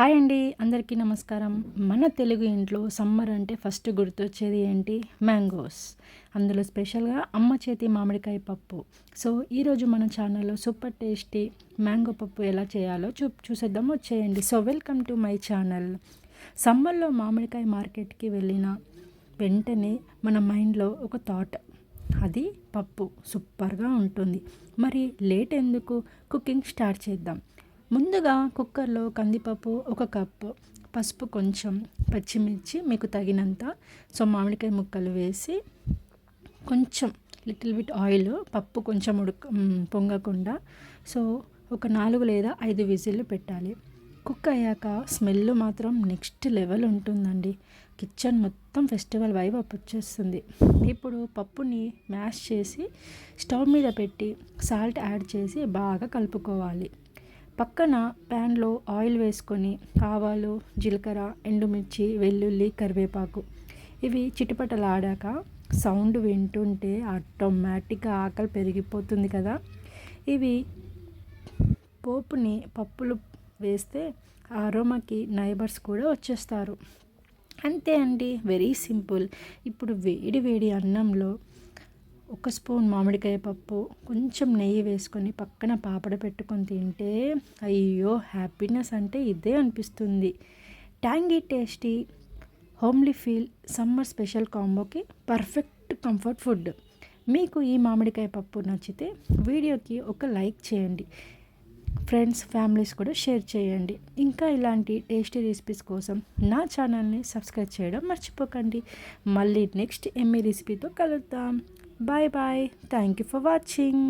Hi అండి, అందరికీ నమస్కారం. మన తెలుగు ఇంట్లో సమ్మర్ అంటే ఫస్ట్ గుర్తొచ్చేది ఏంటి? మ్యాంగోస్. అందులో స్పెషల్‌గా అమ్మ చేతి మామిడికాయ పప్పు. సో, ఈరోజు మన ఛానల్‌లో సూపర్ టేస్టీ మ్యాంగో పప్పు ఎలా చేయాలో చూసేద్దాం, వచ్చేయండి. So, welcome to my channel. సమ్మర్‌లో మామిడికాయ మార్కెట్‌కి వెళ్ళిన వెంటనే మన మైండ్‌లో ఒక థాట్, అది పప్పు సూపర్‌గా ఉంటుంది. మరి లేట్ ఎందుకు? కుకింగ్ స్టార్ట్ చేద్దాం. ముందుగా కుక్కర్లో కందిపప్పు 1 కప్పు, పసుపు కొంచెం, పచ్చిమిర్చి మీకు తగినంత, సో మామిడికాయ ముక్కలు వేసి కొంచెం లిటిల్ బిట్ ఆయిల్, పప్పు కొంచెం పొంగకుండా, సో ఒక 4 లేదా 5 విజిల్లు పెట్టాలి. కుక్ అయ్యాక స్మెల్ మాత్రం నెక్స్ట్ లెవెల్ ఉంటుందండి. కిచెన్ మొత్తం ఫెస్టివల్ వైబ్ వచ్చేస్తుంది. ఇప్పుడు పప్పుని మ్యాష్ చేసి స్టవ్ మీద పెట్టి సాల్ట్ యాడ్ చేసి బాగా కలుపుకోవాలి. పక్కన ప్యాన్లో ఆయిల్ వేసుకొని ఆవాలు, జీలకర్ర, ఎండుమిర్చి, వెల్లుల్లి, కరివేపాకు ఇవి చిటపటలాడాక సౌండ్ వింటుంటే ఆటోమేటిక్గా ఆకలి పెరిగిపోతుంది కదా. ఇవి పప్పులు వేస్తే ఆ అరోమాకి నైబర్స్ కూడా వచ్చేస్తారు. అంతే అండి, వెరీ సింపుల్. ఇప్పుడు వేడి వేడి అన్నంలో 1 స్పూన్ మామిడికాయ పప్పు, కొంచెం నెయ్యి వేసుకొని పక్కన పాపడ పెట్టుకొని తింటే అయ్యో హ్యాపీనెస్ అంటే ఇదే అనిపిస్తుంది. Tangy tasty homely feel summer special కాంబోకి పర్ఫెక్ట్ కంఫర్ట్ ఫుడ్. మీకు ఈ మామిడికాయ పప్పు నచ్చితే వీడియోకి ఒక లైక్ చేయండి, ఫ్రెండ్స్ ఫ్యామిలీస్ కూడా షేర్ చేయండి. ఇంకా ఇలాంటి టేస్టీ రెసిపీస్ కోసం నా ఛానల్ని సబ్స్క్రైబ్ చేయడం మర్చిపోకండి. మళ్ళీ నెక్స్ట్ ఎమ్మీ రెసిపీతో కలుద్దాం. Bye bye. Thank you for watching.